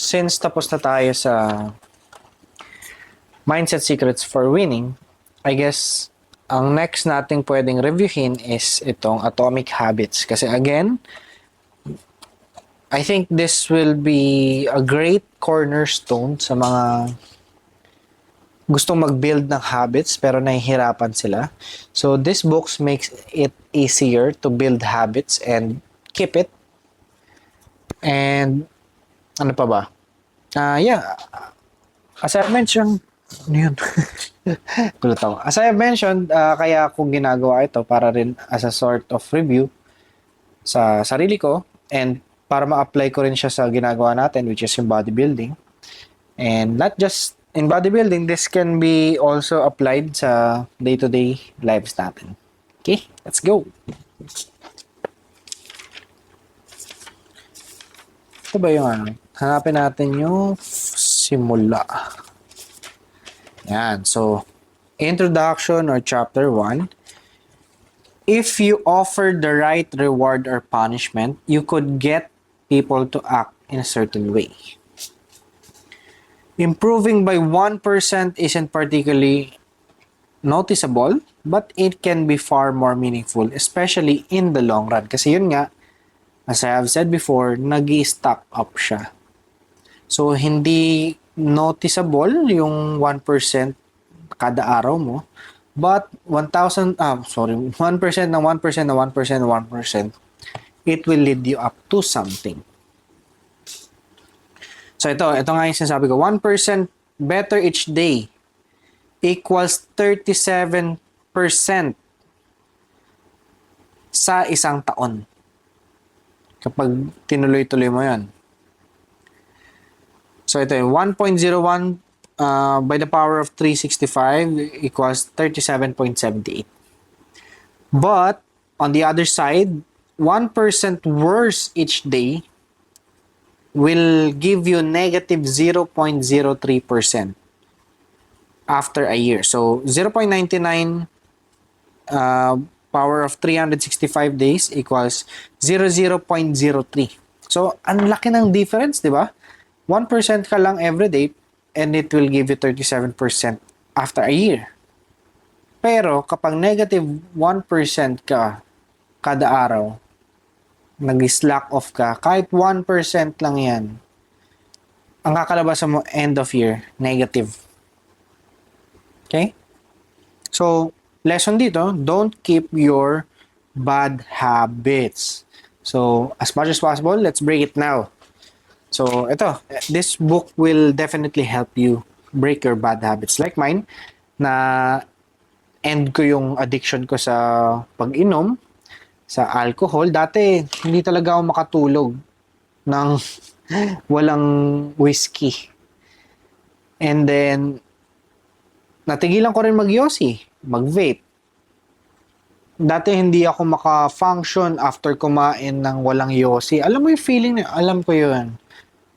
Since tapos na tayo sa Mindset Secrets for Winning, I guess ang next nating pwedeng reviewin is itong Atomic Habits. Kasi again, I think this will be a great cornerstone sa mga gustong mag-build ng habits pero nahihirapan sila. So this book makes it easier to build habits and keep it. And ano pa ba? Yeah, as I mentioned, ano yun? Gulat ako. As I have mentioned, kaya kung ginagawa ito para rin as a sort of review sa sarili ko and para ma-apply ko rin siya sa ginagawa natin, which is yung bodybuilding. And not just in bodybuilding, this can be also applied sa day-to-day lives natin. Okay, let's go! Ito ba yung ano? Hanapin natin yung simula. Yan. So, introduction or chapter 1. If you offer the right reward or punishment, you could get people to act in a certain way. Improving by 1% isn't particularly noticeable, but it can be far more meaningful, especially in the long run. Kasi yun nga, as I have said before, nag-stack up siya. So, hindi noticeable yung 1% kada araw mo. But, 1% ng 1% na 1% na 1% na 1%, it will lead you up to something. So, ito nga yung sinasabi ko. 1% better each day equals 37% sa isang taon. Kapag tinuloy-tuloy mo yan. So, ito yung 1.01 by the power of 365 equals 37.78. But, on the other side, 1% worse each day will give you negative 0.03% after a year. So, 0.99 power of 365 days equals 0.03. So, ang laki ng difference, di ba? 1% ka lang every day and it will give you 37% after a year. Pero, kapag negative 1% ka kada araw, nag-slack off ka, kahit 1% lang yan, ang kakalabasan mo end of year, negative. Okay? So, lesson dito, don't keep your bad habits. So, as much as possible, let's break it now. So, ito, this book will definitely help you break your bad habits. Like mine, na end ko yung addiction ko sa pag-inom, sa alcohol. Dati, hindi talaga ako makatulog ng walang whiskey. And then, natigilan ko rin mag-yosi, mag-vape. Dati hindi ako maka-function after kumain ng walang yosi. Alam mo yung feeling na, alam ko yun.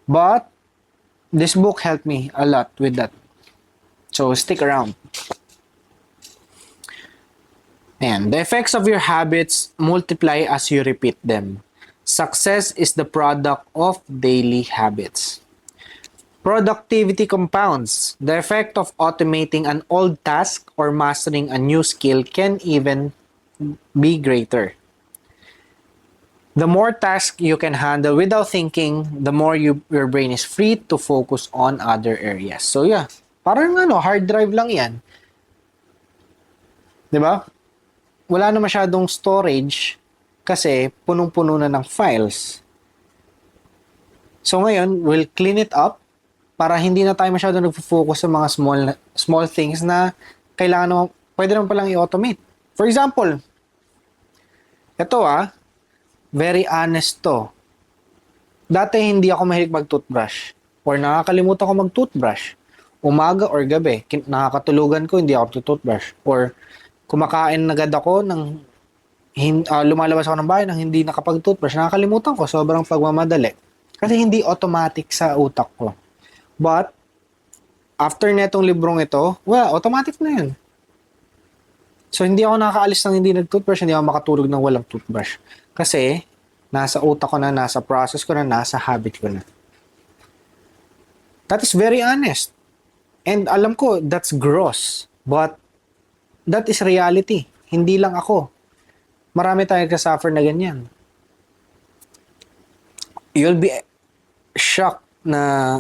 But, this book helped me a lot with that. So, stick around. And the effects of your habits multiply as you repeat them. Success is the product of daily habits. Productivity compounds. The effect of automating an old task or mastering a new skill can even be greater. The more tasks you can handle without thinking, the more your brain is free to focus on other areas. So yeah, parang hard drive lang yan. 'Di ba? Wala na masyadong storage kasi punong-puno na ng files. So ngayon, we'll clean it up para hindi na tayo masyado nag-focus sa mga small things na kailangan naman, pwede naman palang i-automate. For example, ito very honest to. Dati hindi ako mahilig mag-toothbrush or nakakalimutan ko mag-toothbrush. Umaga or gabi, nakakatulugan ko, hindi ako toothbrush. Or kumakain agad ako ng lumalabas ako ng bahay nang hindi nakapag-toothbrush. Nakakalimutan ko, sobrang pagmamadali. Kasi hindi automatic sa utak ko. But, after netong librong ito, automatic na yun. So, hindi ako nakakaalis ng hindi nag-toothbrush, hindi ako makatulog ng walang toothbrush. Kasi, nasa utak ko na, nasa process ko na, nasa habit ko na. That is very honest. And alam ko, that's gross. But, that is reality. Hindi lang ako. Marami tayong kasuffer na ganyan. You'll be shocked na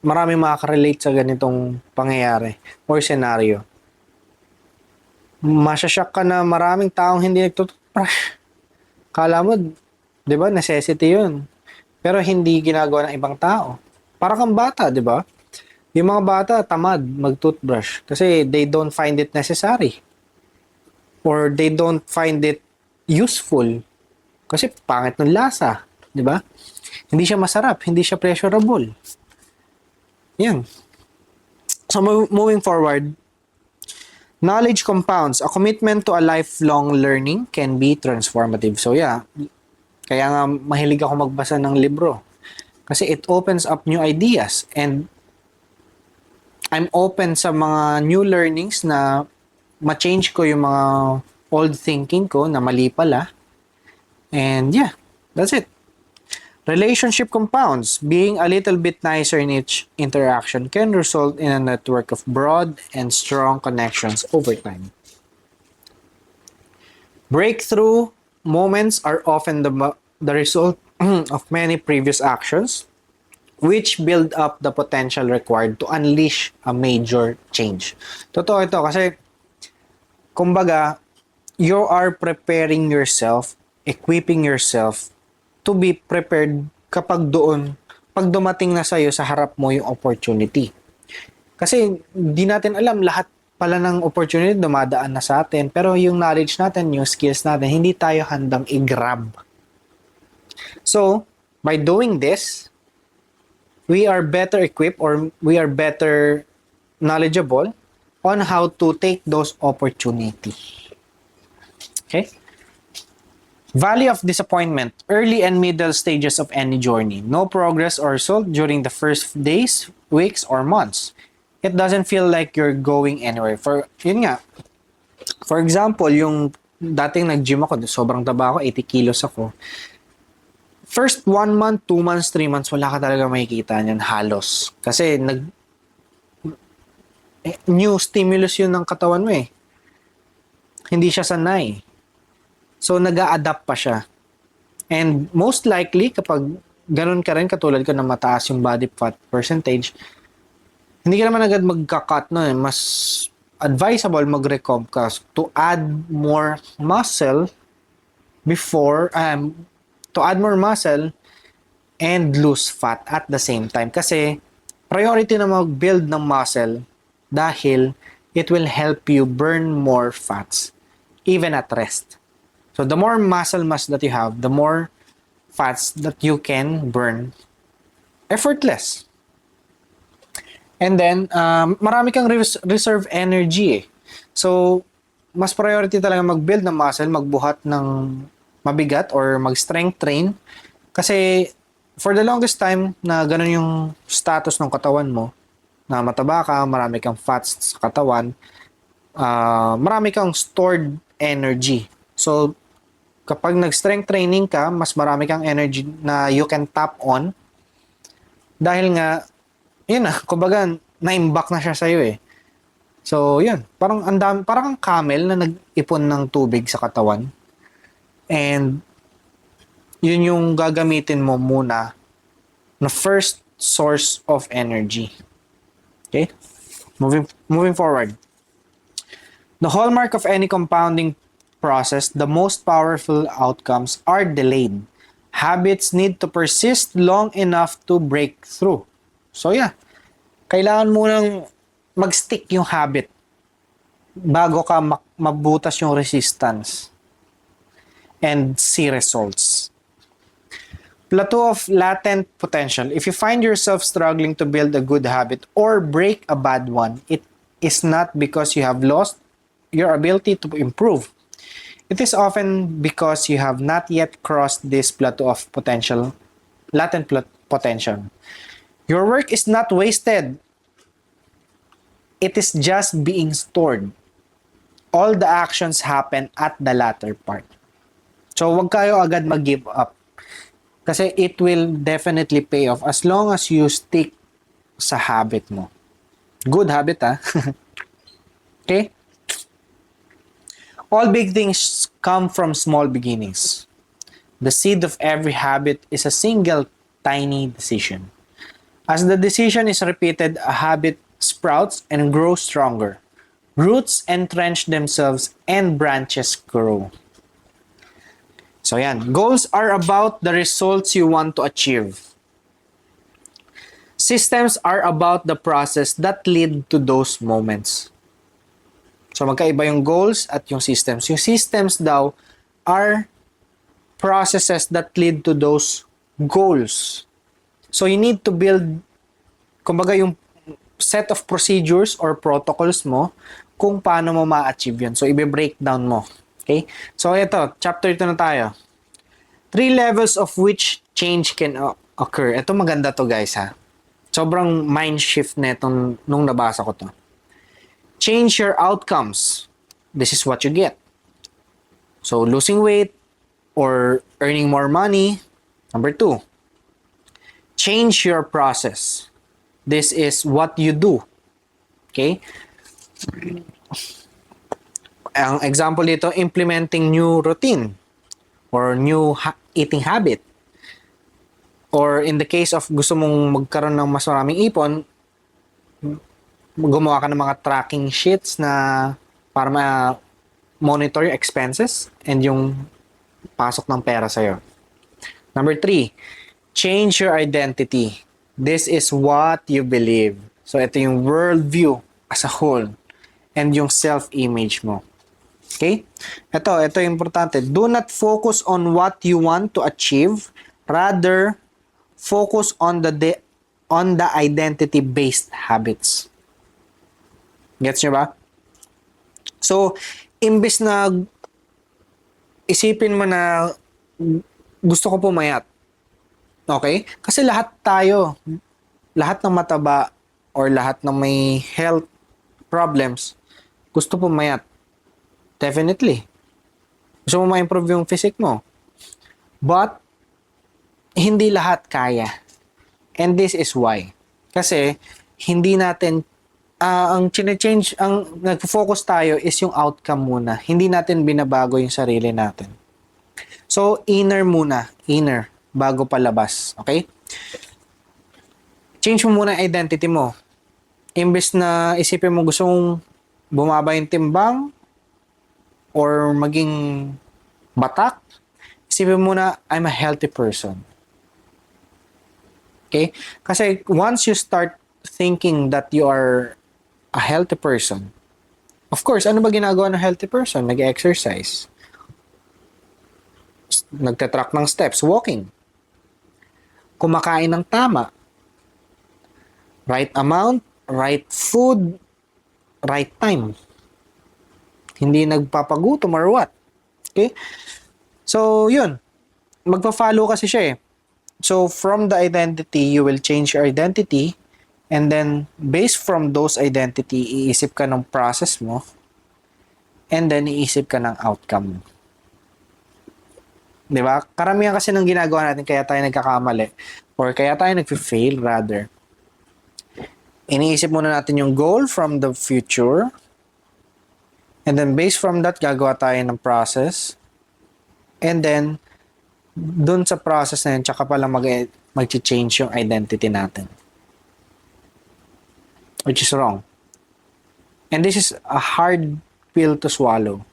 maraming makaka-relate sa ganitong pangyayari or scenario. Masashock ka na maraming taong hindi nagtututbrush. Kala mo, di ba, necessity yun. Pero hindi ginagawa ng ibang tao. Para kang bata, di ba? Yung mga bata, tamad mag-toothbrush kasi they don't find it necessary. Or they don't find it useful. Kasi pangit ng lasa, di ba? Hindi siya masarap, hindi siya pleasurable. Yan. So moving forward, knowledge compounds. A commitment to a lifelong learning can be transformative. So yeah, kaya nga mahilig ako magbasa ng libro. Kasi it opens up new ideas and I'm open sa mga new learnings na ma-change ko yung mga old thinking ko na mali pala. And yeah, that's it. Relationship compounds. Being a little bit nicer in each interaction can result in a network of broad and strong connections over time. Breakthrough moments are often the result of many previous actions which build up the potential required to unleash a major change. Totoo ito kasi, kumbaga, you are preparing yourself, equipping yourself to be prepared kapag pag dumating na sa'yo sa harap mo yung opportunity. Kasi, di natin alam, lahat pala ng opportunity dumadaan na sa atin, pero yung knowledge natin, yung skills natin, hindi tayo handang i-grab. So, by doing this, we are better equipped or we are better knowledgeable on how to take those opportunities. Okay? Valley of disappointment, early and middle stages of any journey. No progress or result during the first days, weeks, or months. It doesn't feel like you're going anywhere. Yun nga, for example, yung dating nag-gym ako, sobrang taba ako, 80 kilos ako. First 1 month, 2 months, 3 months, wala ka talaga makikita niyan halos. Kasi new stimulus yun ng katawan mo eh. Hindi siya sanay. So, nag-a-adapt pa siya. And most likely, kapag ganun ka rin, katulad ko na mataas yung body fat percentage, hindi ka naman agad magka-cut no eh. Mas advisable mag-recomp ka to add more muscle and lose fat at the same time. Kasi, priority na mag-build ng muscle dahil it will help you burn more fats even at rest. So, the more muscle mass that you have, the more fats that you can burn effortless. And then, marami kang reserve energy eh. So, mas priority talaga mag-build ng muscle, magbuhat ng mabigat or mag-strength train. Kasi, for the longest time na ganun yung status ng katawan mo, na mataba ka, marami kang fats sa katawan, marami kang stored energy. So, kapag nag-strength training ka, mas marami kang energy na you can tap on. Dahil nga, yun kumbaga, na-imbak na siya sa'yo eh. So, yun. Parang kang camel na nag-ipon ng tubig sa katawan. And, yun yung gagamitin mo muna na first source of energy. Okay? Moving forward. The hallmark of any compounding process, the most powerful outcomes are delayed. Habits need to persist long enough to break through. So yeah, kailangan mo nang mag-stick yung habit bago ka mabutas yung resistance and see results. Plateau of latent potential. If you find yourself struggling to build a good habit or break a bad one, it is not because you have lost your ability to improve. It is often because you have not yet crossed this plateau of potential, latent potential. Your work is not wasted. It is just being stored. All the actions happen at the latter part. So, wag kayo agad mag-give up. Kasi it will definitely pay off as long as you stick sa habit mo. Good habit, ha? Okay? All big things come from small beginnings. The seed of every habit is a single tiny decision. As the decision is repeated, a habit sprouts and grows stronger. Roots entrench themselves and branches grow. So yan, goals are about the results you want to achieve. Systems are about the process that lead to those moments. So magkaiba yung goals at yung systems. Yung systems daw are processes that lead to those goals. So you need to build, kumbaga yung set of procedures or protocols mo kung paano mo ma-achieve yun. So i-breakdown mo. Okay? So ito, chapter 2 na tayo. 3 levels of which change can occur. Ito maganda to guys ha. Sobrang mind shift na itong nung nabasa ko to. Change your outcomes. This is what you get. So losing weight or earning more money. Number 2. Change your process. This is what you do. Okay? Ang example dito, implementing new routine or new eating habit. Or in the case of gusto mong magkaroon ng mas maraming ipon, gumawa ka ng mga tracking sheets na para ma-monitor yung expenses and yung pasok ng pera sa'yo. Number 3, change your identity. This is what you believe. So ito yung worldview as a whole and yung self-image mo. Okay? Ito yung importante. Do not focus on what you want to achieve. Rather, focus on the identity-based habits. Gets nyo ba? So, imbes na isipin mo na gusto ko pumayat. Okay? Kasi lahat ng mataba or lahat ng may health problems, gusto pumayat. Definitely. Gusto mo ma-improve yung physique mo. But, hindi lahat kaya. And this is why. Kasi, hindi natin, ang nag-focus tayo is yung outcome muna. Hindi natin binabago yung sarili natin. So, inner, bago palabas. Okay? Change mo muna yung identity mo. Imbes na isipin mo gusto mong bumaba yung timbang, or maging batak, isipin mo na, I'm a healthy person. Okay? Kasi once you start thinking that you are a healthy person, of course, ano ba ginagawa ng healthy person? Nag-exercise. Nagtatrack ng steps, walking. Kumakain ng tama. Right amount, right food, right time. Hindi nagpapagutom or what. Okay? So, yun. Magpa-follow kasi siya eh. So, from the identity, you will change your identity. And then, based from those identity, iisip ka ng process mo. And then, iisip ka ng outcome mo. Diba? Karamihan kasi ng ginagawa natin, kaya tayo nagkakamali. Or kaya tayo nag-fail rather. Iniisip muna natin yung goal from the future. And then, based from that, gagawa tayo ng process. And then, dun sa process na yun, tsaka pala mag-change yung identity natin. Which is wrong. And this is a hard pill to swallow.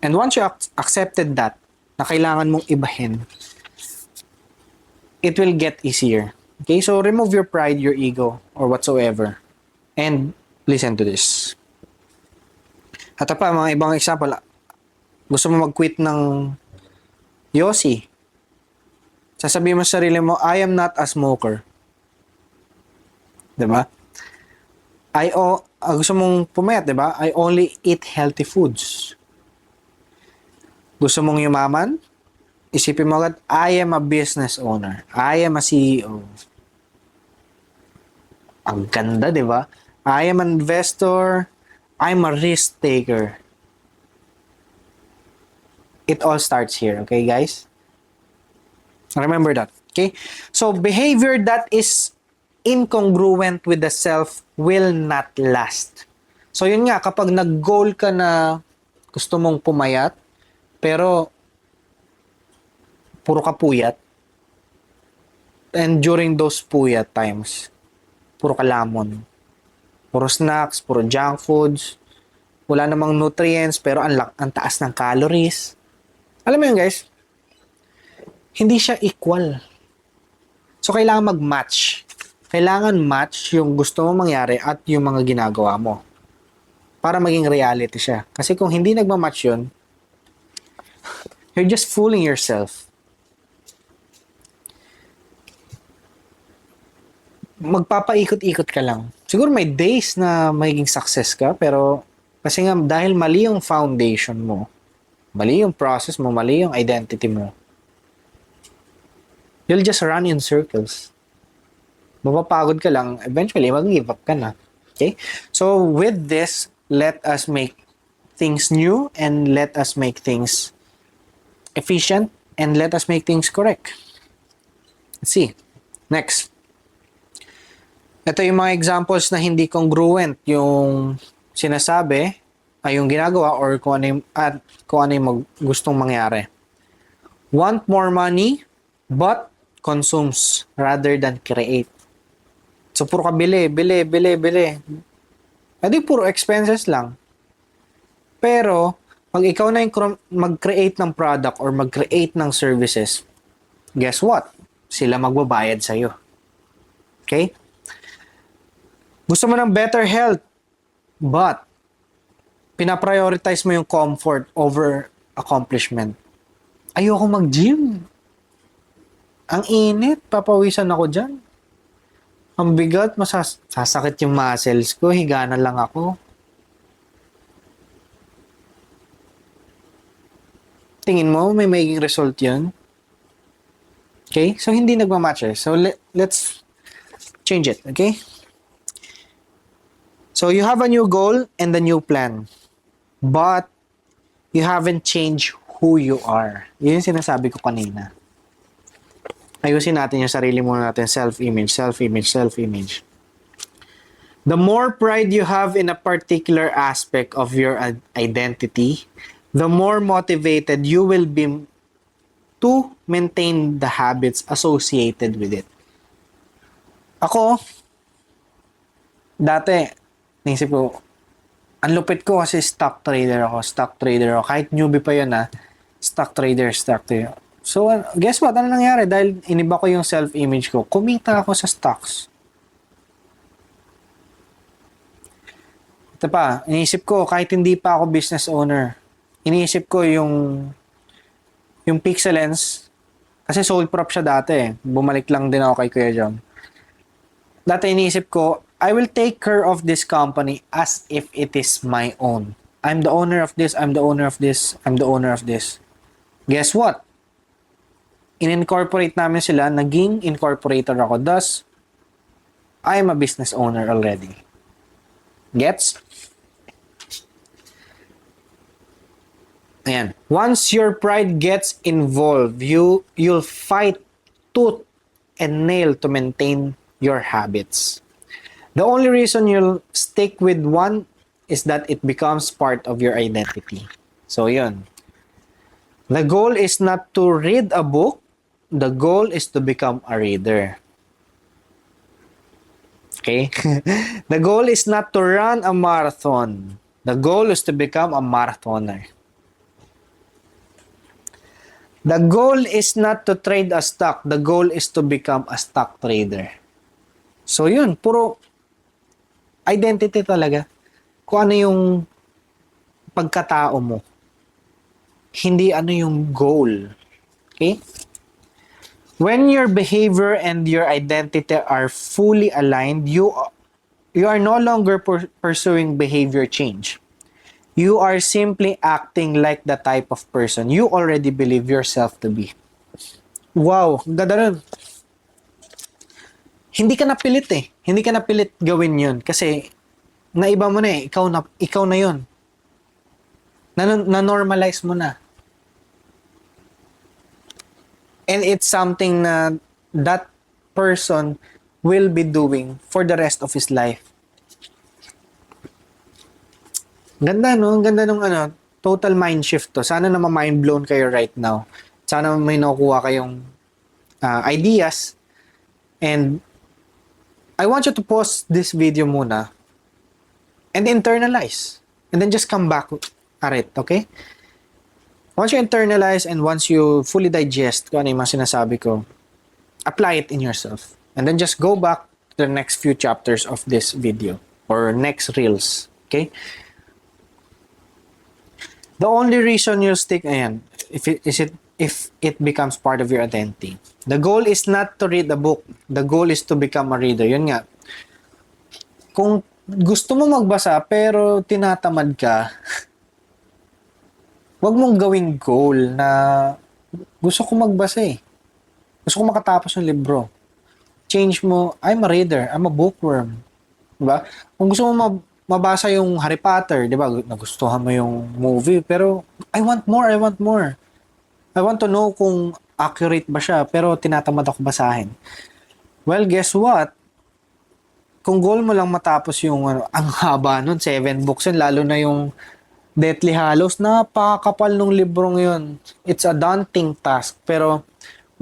And once you accepted that, na kailangan mong ibahin, it will get easier. Okay? So, remove your pride, your ego, or whatsoever. And listen to this. At pa, mga ibang example, gusto mo mag-quit ng yosi. Sasabihin mo sa sarili mo, I am not a smoker. Diba? Gusto mong pumayat, diba? I only eat healthy foods. Gusto mong yumaman? Isipin mo agad, I am a business owner. I am a CEO. Ang ganda, diba? I am an investor. I'm a risk taker. It all starts here, okay, guys? Remember that, okay? So, behavior that is incongruent with the self will not last. So, yun nga, kapag nag-goal ka na gusto mong pumayat, pero puro ka puyat, and during those puyat times, puro ka lamon, puro snacks, puro junk foods, wala namang nutrients, pero ang taas ng calories. Alam mo yun, guys? Hindi siya equal. So, kailangan mag-match. Kailangan match yung gusto mo mangyari at yung mga ginagawa mo. Para maging reality siya. Kasi kung hindi nagmamatch yun, you're just fooling yourself. Magpapaikot-ikot ka lang. Siguro may days na magiging success ka, pero kasi nga dahil mali yung foundation mo, mali yung process mo, mali yung identity mo, you'll just run in circles. Mapapagod ka lang, eventually mag-give up ka na. Okay? So with this, let us make things new and let us make things efficient and let us make things correct. Let's see. Next. Ito yung mga examples na hindi congruent yung sinasabi ay yung ginagawa or kung ano yung gustong mangyari. Want more money but consumes rather than create. So, puro ka bili. Hindi puro expenses lang. Pero, pag ikaw na yung mag-create ng product or mag-create ng services, guess what? Sila magbabayad sa'yo. Okay? Gusto mo ng better health, but pinaprioritize mo yung comfort over accomplishment. Ayoko mag-gym. Ang init, papawisan ako dyan. Ang bigat, sasakit yung muscles ko, higa na lang ako. Tingin mo, may magiging result yun? Okay? So, hindi nagmamatch eh. So, let's change it. Okay? So, you have a new goal and a new plan. But, you haven't changed who you are. Yun yung sinasabi ko kanina. Ayusin natin yung sarili muna natin. Self-image. The more pride you have in a particular aspect of your identity, the more motivated you will be to maintain the habits associated with it. Ako, dati, naisip ko, ang lupit ko kasi stock trader ako. Kahit newbie pa yun stock trader. So, guess what? Ano nangyari? Dahil iniba ko yung self-image ko, kumita ako sa stocks. Ito pa, iniisip ko, kahit hindi pa ako business owner, iniisip ko yung Pixelens, kasi sole prop siya dati. Bumalik lang din ako kay Kuya Jom. Dati iniisip ko, I will take care of this company as if it is my own. I'm the owner of this. Guess what? In-incorporate namin sila, naging incorporator ako. Thus, I am a business owner already. Gets? Ayan. Once your pride gets involved, you'll fight tooth and nail to maintain your habits. The only reason you'll stick with one is that it becomes part of your identity. So, yun. The goal is not to read a book. The goal is to become a reader. Okay? The goal is not to run a marathon. The goal is to become a marathoner. The goal is not to trade a stock. The goal is to become a stock trader. So yun, puro identity talaga. Kung ano yung pagkatao mo. Hindi ano yung goal. Okay? When your behavior and your identity are fully aligned, you are no longer pursuing behavior change. You are simply acting like the type of person you already believe yourself to be. Wow, ganda nun. Hindi ka napilit eh. Hindi ka napilit gawin yun. Kasi, naiba mo na eh. Ikaw na yun. Na-normalize mo na. And it's something na that person will be doing for the rest of his life. Ganda, no? Ganda nung total mind shift to. Sana naman mind blown kayo right now. Sana may nakukuha kayong ideas. And I want you to pause this video muna and internalize. And then just come back at it, okay? Once you internalize and once you fully digest kung ano yung mga sinasabi ko, apply it in yourself. And then just go back to the next few chapters of this video or next reels. Okay? The only reason you'll stick, if it becomes part of your identity. The goal is not to read a book. The goal is to become a reader. Yun nga. Kung gusto mo magbasa pero tinatamad ka, wag mong gawing goal na gusto ko magbasa eh. Gusto ko makatapos ng libro. Change mo, I'm a reader, I'm a bookworm. Diba? Kung gusto mo mabasa yung Harry Potter, diba? Nagustuhan mo yung movie, pero I want more. I want to know kung accurate ba siya, pero tinatamad ako basahin. Well, guess what? Kung goal mo lang matapos yung ang haba nun, 7 books yun, lalo na yung Deathly Hallows, napakapal nung librong yun. It's a daunting task. Pero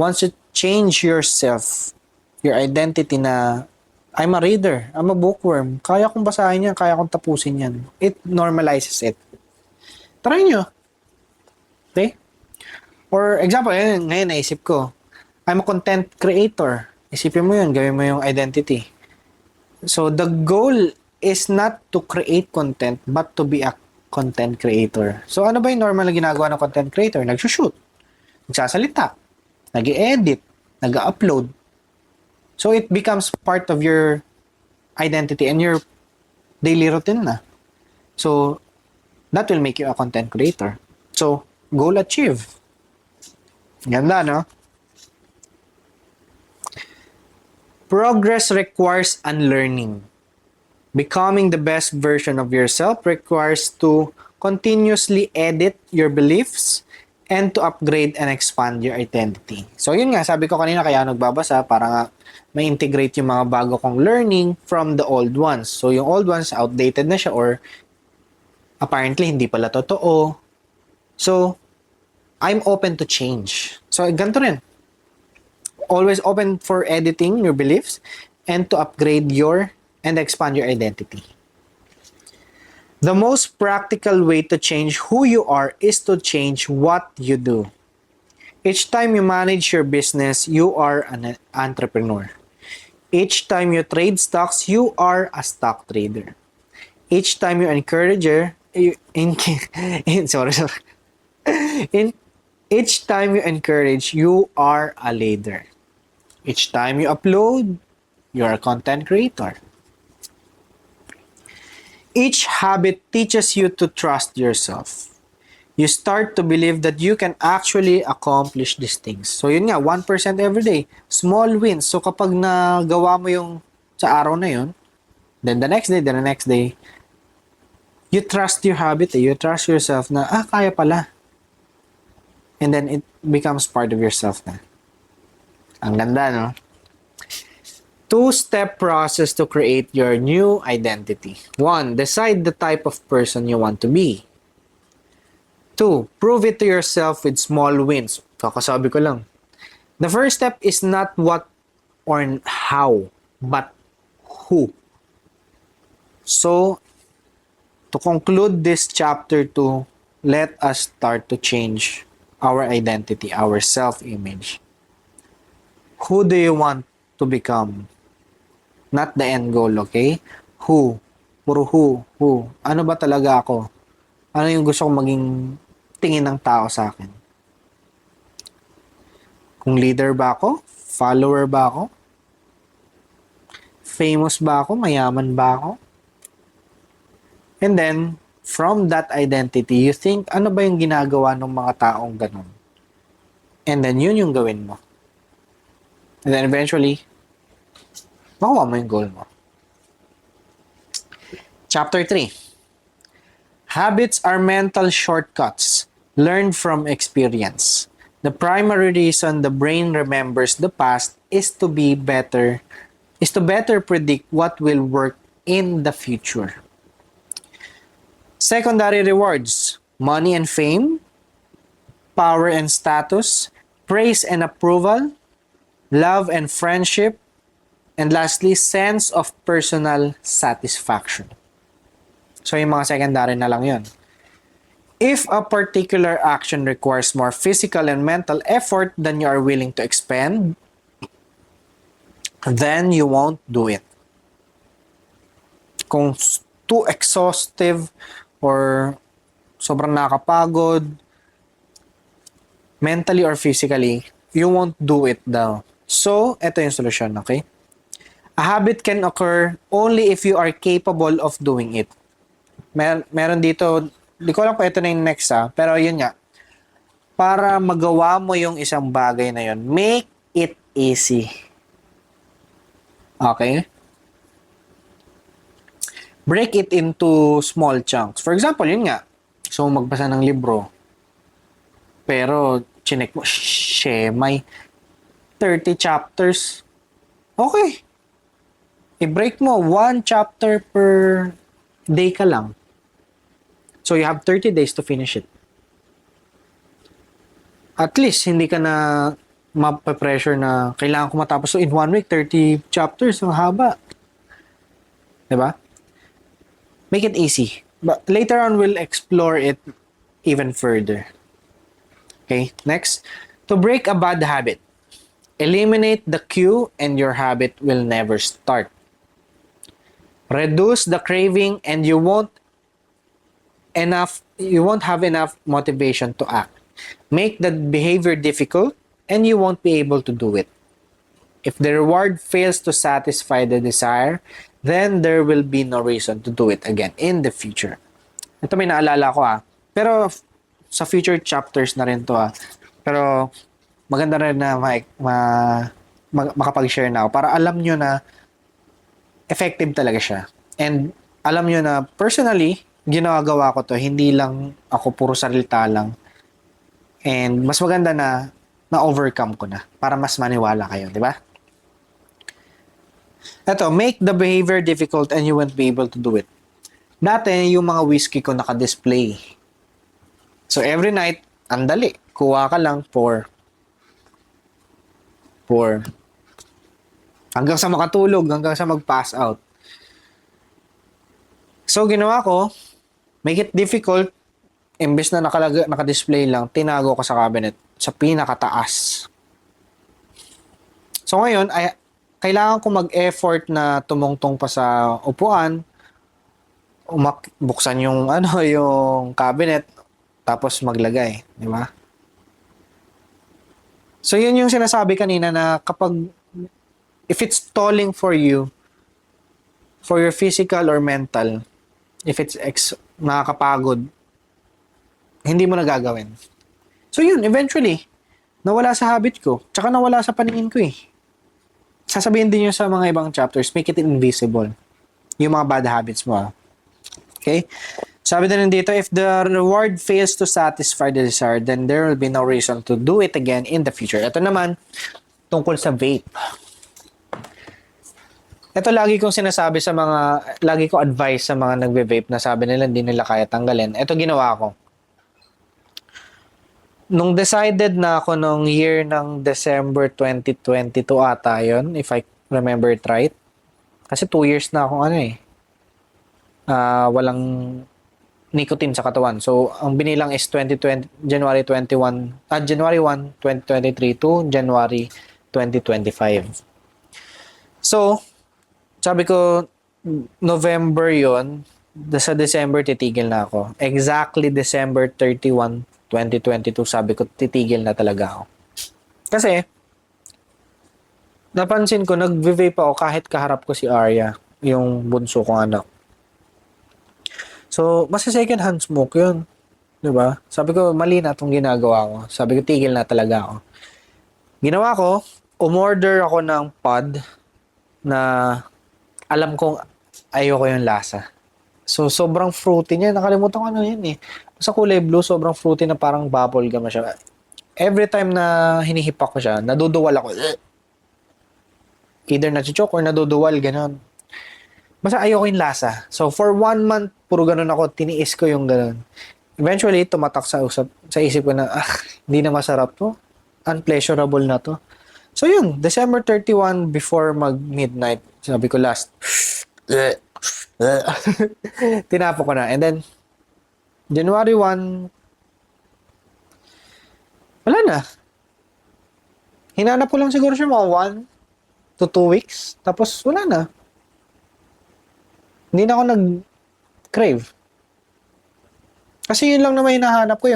once you change yourself, your identity na I'm a reader, I'm a bookworm, kaya kong basahin yan, kaya kong tapusin yan. It normalizes it. Try nyo. Okay? Or example, ngayon naisip ko, I'm a content creator. Isipin mo yun, gawin mo yung identity. So the goal is not to create content, but to be a content creator. So ano ba yung normal na ginagawa ng content creator? Nagsushoot, nagsasalita, nag-edit, nag-upload. So it becomes part of your identity and your daily routine na. So that will make you a content creator. So goal achieved. Ganda, no? Progress requires unlearning. Becoming the best version of yourself requires to continuously edit your beliefs and to upgrade and expand your identity. So yun nga, sabi ko kanina kaya nagbabasa para nga ma-integrate yung mga bago kong learning from the old ones. So yung old ones, outdated na siya or apparently hindi pala totoo. So, I'm open to change. So ganito rin. Always open for editing your beliefs and to upgrade and expand your identity. The most practical way to change who you are is to change what you do. Each time you manage your business, you are an entrepreneur. Each time you trade stocks, you are a stock trader. Each time you each time you encourage, you are a leader. Each time you upload, you are a content creator. Each habit teaches you to trust yourself. You start to believe that you can actually accomplish these things. So yun nga, 1% every day. Small wins. So kapag nagawa mo yung sa araw na yun, then the next day, you trust your habit. You trust yourself na, kaya pala. And then it becomes part of yourself na. Ang ganda, no? 2-step process to create your new identity. 1. Decide the type of person you want to be. 2. Prove it to yourself with small wins. Kakasabi ko lang. The first step is not what or how, but who. So, to conclude this chapter 2, let us start to change our identity, our self-image. Who do you want to become? Not the end goal, okay? Who? Puro who. Ano ba talaga ako? Ano yung gusto kong maging tingin ng tao sa akin? Kung leader ba ako? Follower ba ako? Famous ba ako? Mayaman ba ako? And then, from that identity, you think, ano ba yung ginagawa ng mga taong ganun? And then, yun yung gawin mo. And then, eventually, makuha mo yung goal mo. Chapter 3. Habits are mental shortcuts learned from experience. The primary reason the brain remembers the past is to better predict what will work in the future. Secondary rewards: money and fame, power and status, praise and approval, love and friendship, and lastly, sense of personal satisfaction. So, yung mga secondary na lang yun. If a particular action requires more physical and mental effort than you are willing to expend, then you won't do it. Kung too exhaustive or sobrang nakakapagod, mentally or physically, you won't do it daw. So, ito yung solution, okay? A habit can occur only if you are capable of doing it. Meron dito, di ko alam kung ito na yung next pero yun nga. Para magawa mo yung isang bagay na yun, make it easy. Okay? Break it into small chunks. For example, yun nga. So, magbasa ng libro. Pero, chinek mo, may 30 chapters. Okay. I-break mo 1 chapter per day ka lang. So, you have 30 days to finish it. At least, hindi ka na mapapressure na kailangan ko matapos. So, in 1 week, 30 chapters. Ang haba. Diba? Make it easy. But later on, we'll explore it even further. Okay, next. To break a bad habit, eliminate the cue and your habit will never start. Reduce the craving and you won't have enough motivation to act. Make the behavior difficult and you won't be able to do it. If the reward fails to satisfy the desire, then there will be no reason to do it again in the future. Ito may naalala ko pero sa future chapters na rin to Pero maganda rin na makapag-share na ako para alam nyo na effective talaga siya. And alam nyo na personally, ginagawa ko to, hindi lang ako puro salita lang. And mas maganda na na-overcome ko na para mas maniwala kayo, di ba? Ito, make the behavior difficult and you won't be able to do it. Dati, yung mga whiskey ko naka-display. So, every night, andali. Kuha ka lang for hanggang sa makatulog, hanggang sa mag-pass out. So, ginawa ko, make it difficult, imbes na naka-display lang, tinago ko sa cabinet, sa pinakataas. So, ngayon, kailangan ko mag-effort na tumungtong pa sa upuan, buksan yung yung cabinet, tapos maglagay, di ba? So, yun yung sinasabi kanina na if it's stalling for you, for your physical or mental, if it's nakakapagod, hindi mo na gagawin. So, yun, eventually, nawala sa habit ko, tsaka nawala sa paningin ko Sasabihin din yun sa mga ibang chapters, make it invisible. Yung mga bad habits mo. Okay? Sabi din dito, if the reward fails to satisfy the desire, then there will be no reason to do it again in the future. Ito naman, tungkol sa vape. Ito lagi kong sinasabi lagi ko advice sa mga nagbe-vape na sabi nila hindi nila kaya tanggalin. Ito ginawa ko. Nung decided na ako nung year ng December 2022 ata yun, if I remember it right. Kasi 2 years na akong walang nicotine sa katawan. So, ang binilang is January 1, 2023 to January 2025. So, sabi ko, November yon, sa December titigil na ako. Exactly December 31, 2022, sabi ko, titigil na talaga ako. Kasi, napansin ko, nag-vape ako kahit kaharap ko si Arya, yung bunso kong anak. So, mas second hand smoke yun. Diba? Sabi ko, mali na itong ginagawa ko. Sabi ko, tigil na talaga ako. Ginawa ko, umorder ako ng pod na alam kong ayoko yung lasa. So, sobrang fruity niya. Nakalimutan ko ano yun eh. Sa kulay blue, sobrang fruity na parang bubble gum siya. Every time na hinihipak ko siya, naduduwal ako. Either nachichok or naduduwal, gano'n. Basta ayoko yung lasa. So, for 1 month, puro ganun ako. Tiniis ko yung ganun. Eventually, tumatak sa isip ko na, hindi na masarap to. Unpleasurable na to. So, yun. December 31, before mag-midnight, sabi ko last, tinapo ko na. And then, January 1, wala na. Hinanap ko lang siguro siya mga 1 to 2 weeks. Tapos, wala na. Hindi na ako nag-crave. Kasi yun lang naman hinahanap ko,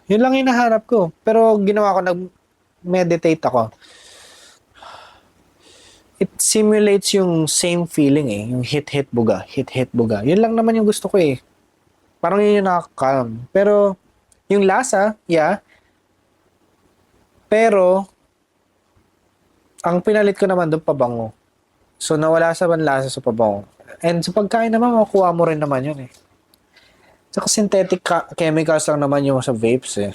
yun lang hinahanap ko. Pero ginawa ko, nag-meditate ako. It simulates yung same feeling eh. Yung hit-hit buga. Hit-hit buga. Yun lang naman yung gusto ko eh. Parang yun yung nakaka-calm. Pero, yung lasa, yeah. Pero, ang pinalit ko naman doon pabango. So, nawala sa lasa sa pabango. And sa pagkain naman, makukuha mo rin naman yun eh. Saka synthetic chemicals lang naman yung sa vapes eh.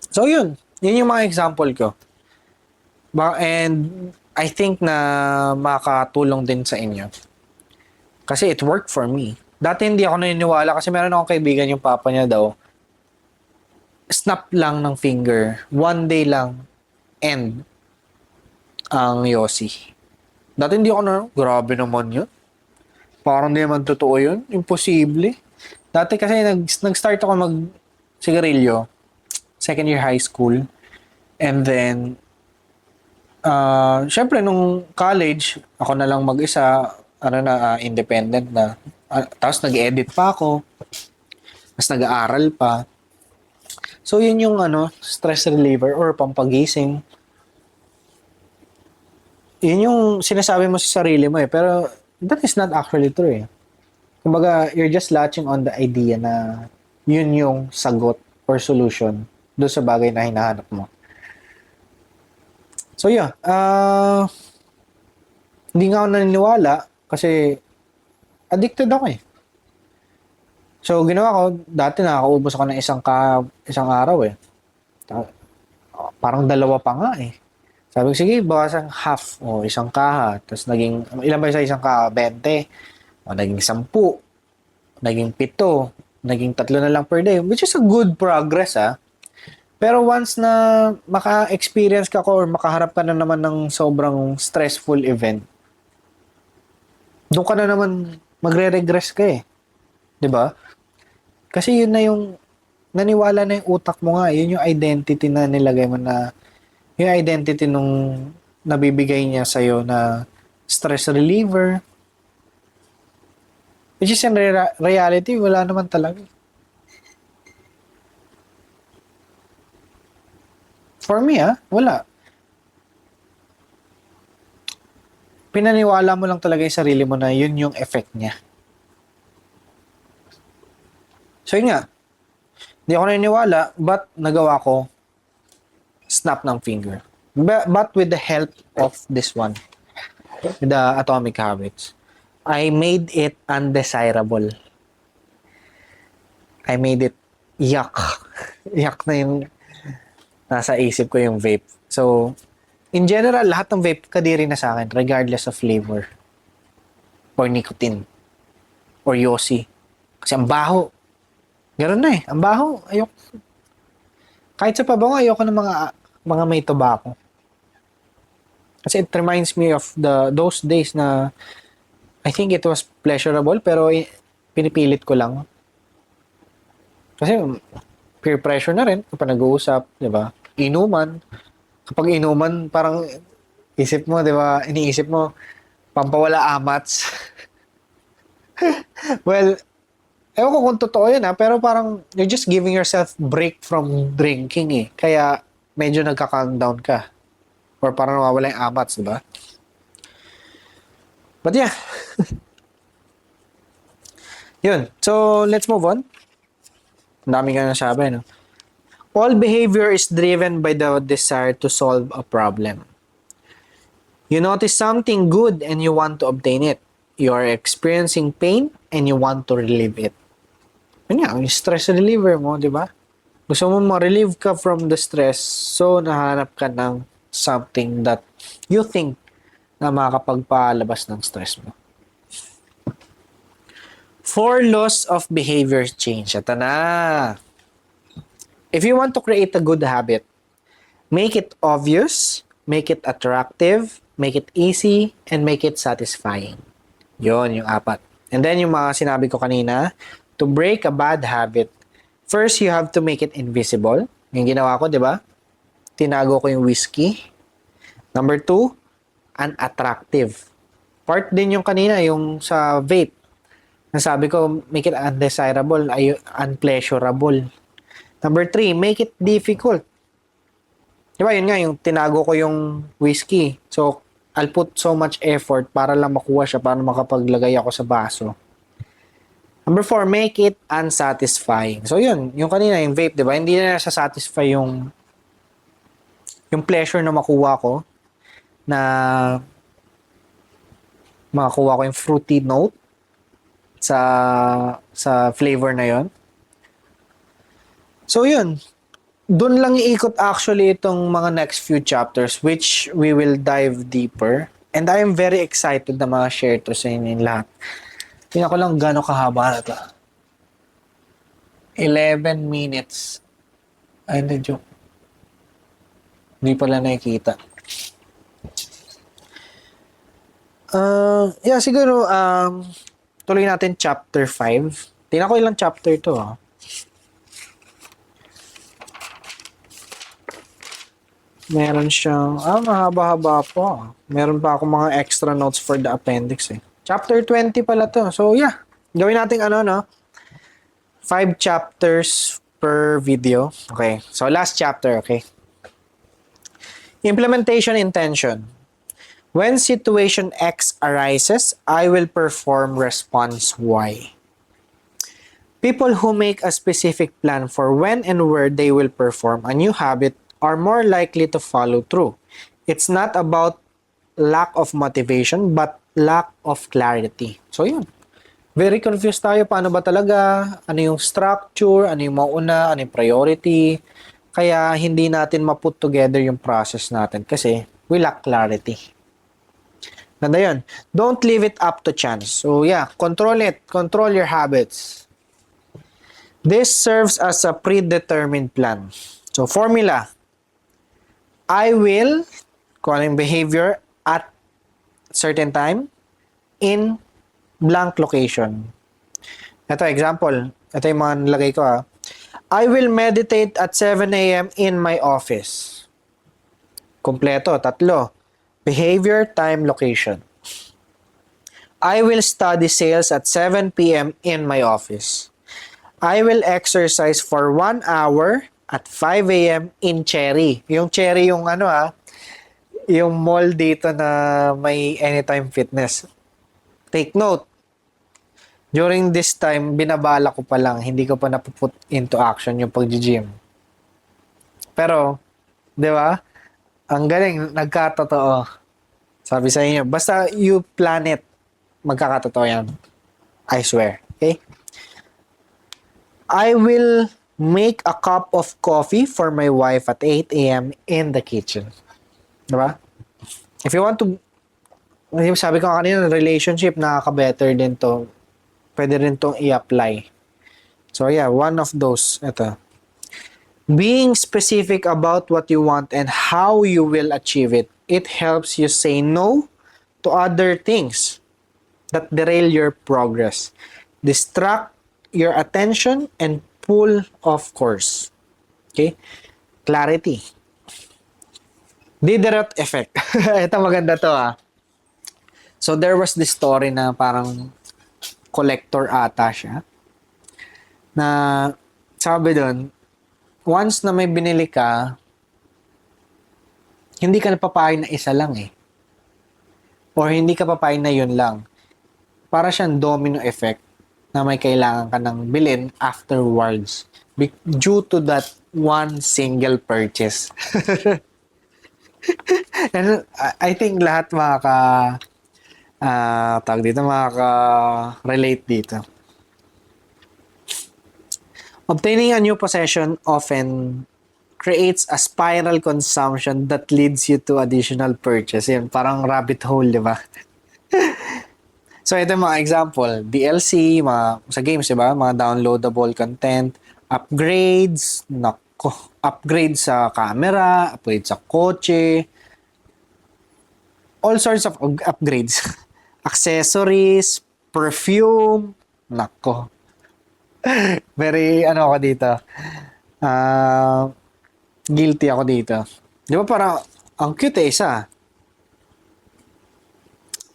So, yun. Yun yung mga example ko. And I think na makatulong din sa inyo. Kasi it worked for me. Dati hindi ako naniniwala kasi meron akong kaibigan, yung papa niya daw, snap lang ng finger. 1 day lang. End ang yosi. Dati hindi ako grabe naman yun. Parang hindi naman totoo yun. Imposible. Dati kasi nag-start ako mag-sigarilyo. Second year high school. And then, syempre nung college, ako na lang mag-isa, independent na. Tapos nag-edit pa ako. Tapos nag-aaral pa. So, yun yung stress reliever or pampagising. Yun yung sinasabi mo sa sarili mo eh. Pero, that is not actually true eh. Kumbaga, you're just latching on the idea na yun yung sagot or solution doon sa bagay na hinahanap mo. So, yeah. Hindi nga ako naniniwala kasi addicted ako eh. So, ginawa ko, dati nakakaubos ako ng isang araw eh. Parang 2 pa nga eh. Sabi ko, sige, bawasan half o isang kaha. Tapos naging, ilan ba sa isang kaha? 20. O, naging 10. Naging 7. Naging 3 na lang per day. Which is a good progress Pero once na maka-experience ka ko or makaharap ka na naman ng sobrang stressful event, doon ka na naman magre-regress ka eh. 'Di ba? Kasi yun na yung naniwala na yung utak mo nga, yun yung identity na nilagay mo na yung identity nung nabibigay niya sa'yo na stress reliever. Which is in reality, wala naman talaga. For me, wala. Pinaniwala mo lang talaga yung sarili mo na yun yung effect niya. So yun nga, hindi ako naniniwala, but nagawa ko snap ng finger. But with the help of this one, with the Atomic Habits, I made it undesirable. I made it yuck. Yuck na yung nasa isip ko yung vape. So, in general, lahat ng vape kadiri na sa akin, regardless of flavor or nicotine or yosi. Kasi ang baho. Ganun na eh. Ang baho. Ayoko. Kahit sa pabango, ayoko ng mga may tobacco. Kasi it reminds me of those days na I think it was pleasurable, pero pinipilit ko lang. Kasi peer pressure na rin kapag nag-uusap, di ba? Inuman. Kapag inuman, parang isip mo, di ba? Iniisip mo, pampawala amats. Well, ewan ko kung totoo yun pero parang you're just giving yourself break from drinking Kaya medyo nagka-calm down ka. Or parang nawawala yung amats, di ba? But yeah. Yun. So, let's move on. Ang dami ka nasabi, no? All behavior is driven by the desire to solve a problem. You notice something good and you want to obtain it. You are experiencing pain and you want to relieve it. Yun nga, yung stress reliever mo, di ba? Gusto mo ma-relieve ka from the stress, so nahanap ka ng something that you think na makakapagpalabas ng stress mo. 4 laws of behavior change. Ito na. If you want to create a good habit, make it obvious, make it attractive, make it easy, and make it satisfying. Yon yung 4. And then yung mga sinabi ko kanina, to break a bad habit, first you have to make it invisible. Yung ginawa ko, di ba? Tinago ko yung whiskey. Number 2, unattractive. Part din yung kanina, yung sa vape. Nasabi ko, make it undesirable, ay unpleasurable. Number 3, make it difficult. Diba, yun nga, yung tinago ko yung whiskey. So, I'll put so much effort para lang makuha siya, para makapaglagay ako sa baso. Number 4, make it unsatisfying. So, yun, yung kanina, yung vape, diba, hindi na satisfy yung pleasure na makuha ko, na makakuha ko yung fruity note sa flavor na yon. So yun, doon lang iikot actually itong mga next few chapters which we will dive deeper. And I am very excited na ma-share to sa inyo lahat. Tingnan ko lang gano'ng kahaba na to. 11 minutes. Ay, hindi, joke. Hindi pala nakikita. Yeah, siguro, tuloy natin chapter 5. Tingnan ko ilang chapter to. Meron siyang, mahaba-haba po. Meron pa ako mga extra notes for the appendix Chapter 20 pala to. So, yeah. Gawin natin 5 chapters per video. Okay. So, last chapter, okay. Implementation intention. When situation X arises, I will perform response Y. People who make a specific plan for when and where they will perform a new habit are more likely to follow through. It's not about lack of motivation, but lack of clarity. So yun. Very confused tayo. Paano ba talaga? Ano yung structure? Ano yung mauna? Ano yung priority? Kaya hindi natin ma-put together yung process natin kasi we lack clarity. Ganda yun. Don't leave it up to chance. So yeah, control it. Control your habits. This serves as a predetermined plan. So formula. I will, kung ano yung behavior at certain time in blank location. Ito example. Ito yung mga nilagay ko I will meditate at 7 a.m. in my office. Kompleto, 3. Behavior, time, location. I will study sales at 7 p.m. in my office. I will exercise for 1 hour at 5 a.m. in Cherry. Yung Cherry yung yung mall dito na may Anytime Fitness. Take note. During this time, binabala ko pa lang. Hindi ko pa napuput into action yung pag-gym. Pero, di ba? Ang galing, nagkatotoo. Sabi sa inyo, basta you plan it, magkakatotoo yan. I swear. Okay? I will make a cup of coffee for my wife at 8 a.m. in the kitchen. Diba? If you want to, sabi ko kanina, relationship, nakaka-better din to. Pwede rin tong i-apply. So yeah, one of those. Ito. Being specific about what you want and how you will achieve it, it helps you say no to other things. that derail your progress, distract your attention, and pull off course. Okay? Clarity. Diderot effect. Ito maganda to ah. So there was this story na parang collector ata siya na sabi doon, once na may binili ka, hindi ka napapayag na isa lang eh. Or hindi ka papayag na yun lang. Para siyang domino effect na may kailangan ka ng bilhin afterwards due to that one single purchase. And I think lahat makaka-relate dito. Obtaining a new possession often creates a spiral consumption that leads you to additional purchase. Yan, parang rabbit hole, di ba? So, ito yung mga example. DLC, sa games, di ba? Mga downloadable content, upgrades, upgrades sa camera, upgrades sa kotse, all sorts of upgrades. Accessories, perfume, nako. Very, ako dito. Guilty ako dito. Di ba parang, ang cute isa.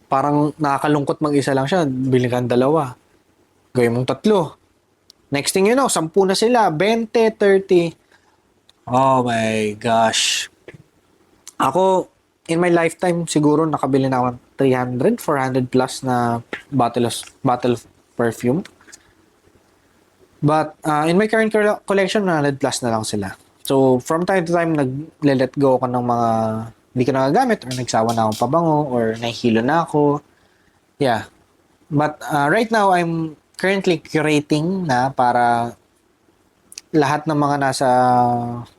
Parang nakakalungkot mag-isa lang siya. Bili kang 2. Gawin mong 3. Next thing you know, 10 na sila. 20, 30. Oh my gosh. Ako, in my lifetime, siguro nakabili na ako 300, 400 plus na bottle of perfume. But in my current collection, 100 plus na lang sila. So, from time to time, nag-let go ako ng mga hindi ko nagagamit or nagsawa na akong pabango or nahihilo na ako. Yeah. But right now, I'm currently curating na para lahat ng mga nasa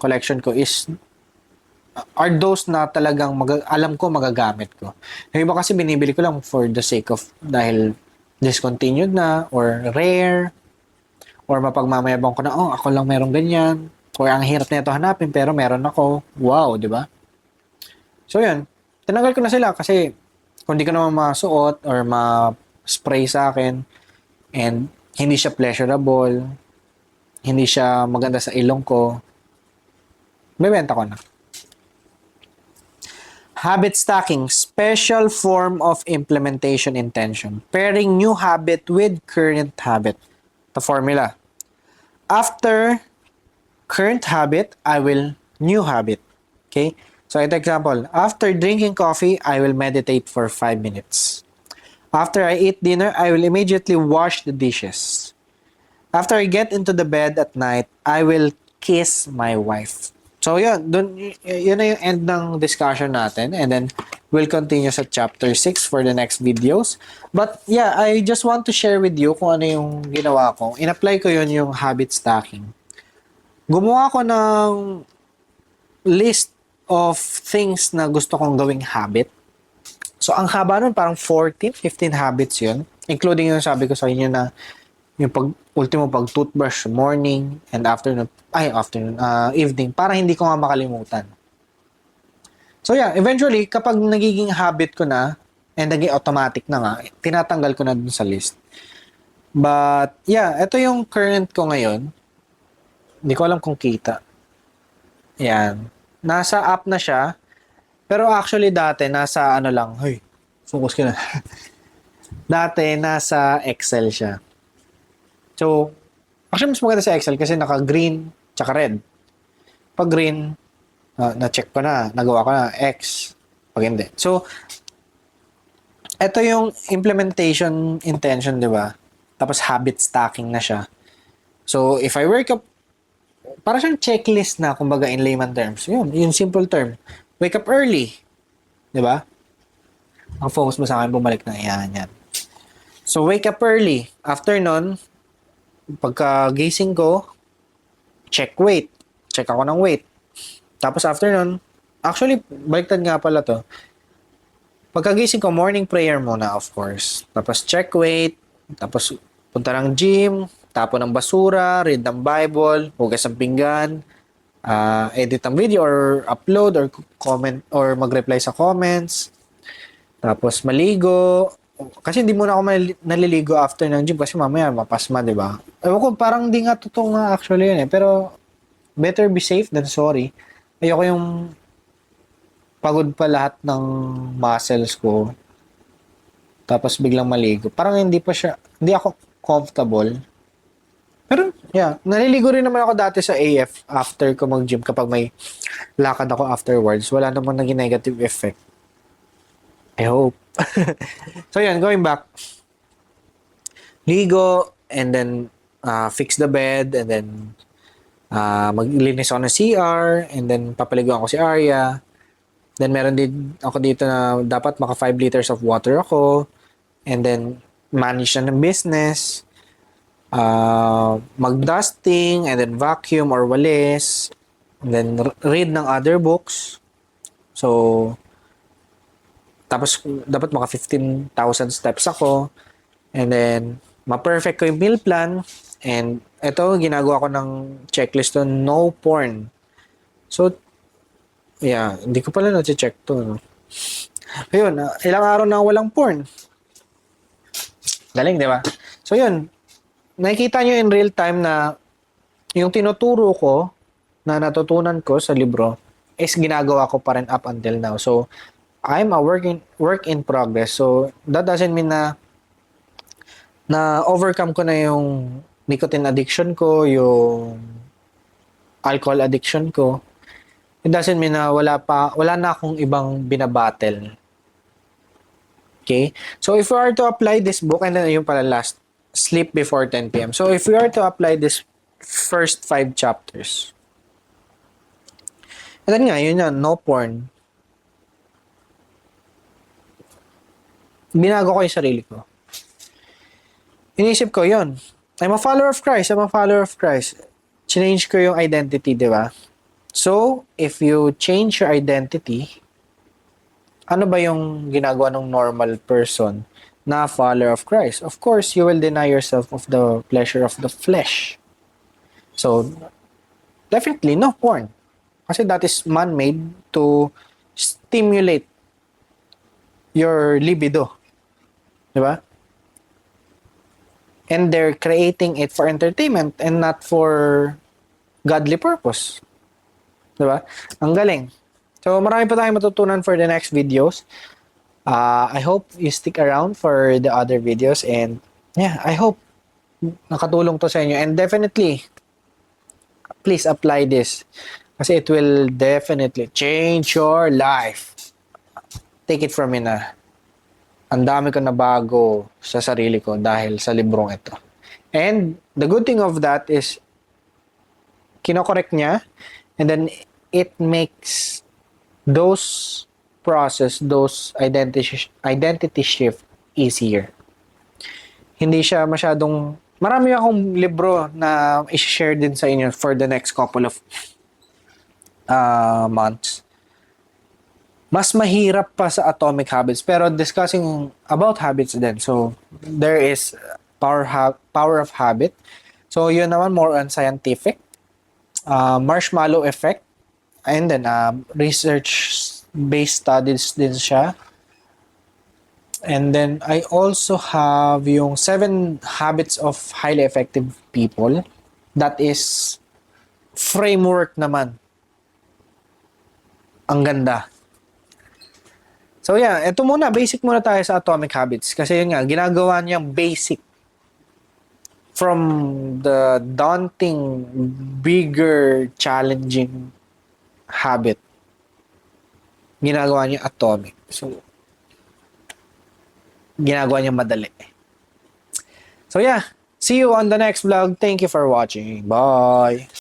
collection ko are those na talagang alam ko magagamit ko. Yung iba kasi binibili ko lang for the sake of dahil discontinued na or rare or mapagmamayabang ko na, ako lang meron ganyan. Or ang hirap na ito hanapin pero meron ako. Wow, di ba? So yun, tinanggal ko na sila kasi kung di ko naman masuot or ma-spray sa akin and hindi siya pleasurable, hindi siya maganda sa ilong ko, bebenta ko na. Habit stacking, special form of implementation intention. Pairing new habit with current habit. The formula. After current habit, I will new habit. Okay? So, ito example. After drinking coffee, I will meditate for 5 minutes. After I eat dinner, I will immediately wash the dishes. After I get into the bed at night, I will kiss my wife. So, yun na yung end ng discussion natin. And then, we'll continue sa chapter 6 for the next videos. But, yeah, I just want to share with you kung ano yung ginawa ko. In-apply ko yun yung habit stacking. Gumawa ko ng list of things na gusto kong gawing habit. So, ang haba nun, parang 14, 15 habits yun. Including yung sabi ko sa inyo na yung ultimo pag-toothbrush morning and evening, para hindi ko nga makalimutan. So, yeah, eventually, kapag nagiging habit ko na, and naging automatic na nga, tinatanggal ko na dun sa list. But, yeah, ito yung current ko ngayon. Hindi ko alam kung kita. Yan. Nasa app na siya. Pero actually dati, nasa lang. Hoy, focus ka na. Dati, nasa Excel siya. So, actually mas maganda sa Excel kasi naka-green tsaka red. Pag green, na-check ko na. Nagawa ko na. X. Pag hindi. So, ito yung implementation intention, di ba? Tapos habit stacking na siya. So, if I wake up, para siyang checklist na, kumbaga in layman terms. Yun simple term. Wake up early. Diba? Ang focus mo sa akin, bumalik na yan. So, wake up early. After nun, pagka gising ko, check weight. Check ako ng weight. Tapos after nun, actually, baliktad nga pala to. Pagka gising ko, morning prayer muna, of course. Tapos check weight. Tapos punta ng gym. Tapon ng basura, read ng Bible, hugas ng pinggan, edit ng video or upload or comment or mag-reply sa comments. Tapos maligo, Kasi hindi muna ako naliligo after ng gym kasi mamaya mapasma, di ba? Ewan ko, parang di nga totoo nga actually yun eh. Pero, better be safe than sorry. Ayoko yung pagod pa lahat ng muscles ko, tapos biglang maligo. Parang hindi ako comfortable. Pero, yeah, naliligo rin naman ako dati sa AF after ko mag-gym kapag may lakad ako afterwards. Wala namang naging negative effect. I hope. So, yun, going back. Ligo, and then fix the bed, and then maglinis ako ng CR, and then papaliguan ko si Arya. Then, meron din ako dito na dapat maka 5 liters of water ako. And then, manage na ng business. Mag-dusting, and then vacuum or walis. And then, read ng other books. So, tapos, dapat maka 15,000 steps ako. And then, ma-perfect ko yung meal plan. And, ito, ginagawa ko ng checklist to no porn. So, yeah, hindi ko pala na-check to. No? Ayun, ilang araw na walang porn. Galing, di ba? So, yun. Nakikita nyo in real time na yung tinuturo ko na natutunan ko sa libro is ginagawa ko pa rin up until now. So, I'm a work in progress. So, that doesn't mean na overcome ko na yung nicotine addiction ko, yung alcohol addiction ko. It doesn't mean na wala na akong ibang binabattle. Okay? So, if we are to apply this book, and then yung pala last, sleep before 10 p.m. So, if we are to apply this first 5 chapters, and then nga, yun yan, no porn. Binago ko yung sarili ko. Inisip ko yun. I'm a follower of Christ. Change ko yung identity, di ba? So, if you change your identity, ano ba yung ginagawa ng normal person na follower of Christ? Of course, you will deny yourself of the pleasure of the flesh. So, definitely no porn. Kasi that is man-made to stimulate your libido. Diba? And they're creating it for entertainment and not for godly purpose. Diba? Ang galing. So, marami pa tayong matutunan for the next videos. I hope you stick around for the other videos, and yeah, I hope nakatulong to sa inyo. And definitely, please apply this kasi it will definitely change your life. Take it from me na. Ang dami ko na bago sa sarili ko dahil sa librong ito. And the good thing of that is kinokorek niya, and then it makes those identity shift easier. Hindi siya masyadong, marami akong libro na i-share din sa inyo for the next couple of months. Mas mahirap pa sa Atomic Habits, pero discussing about habits din. So, there is Power of Habit. So, yun naman more on scientific. Marshmallow effect. And then, research-based studies din siya. And then, I also have yung 7 Habits of Highly Effective People. That is framework naman. Ang ganda. So yeah, ito muna, basic muna tayo sa Atomic Habits. Kasi yun nga, ginagawa niyang basic. From the daunting, bigger, challenging habit. Ginagawa niya atomic. So, ginagawa niya madali. So yeah, see you on the next vlog. Thank you for watching. Bye!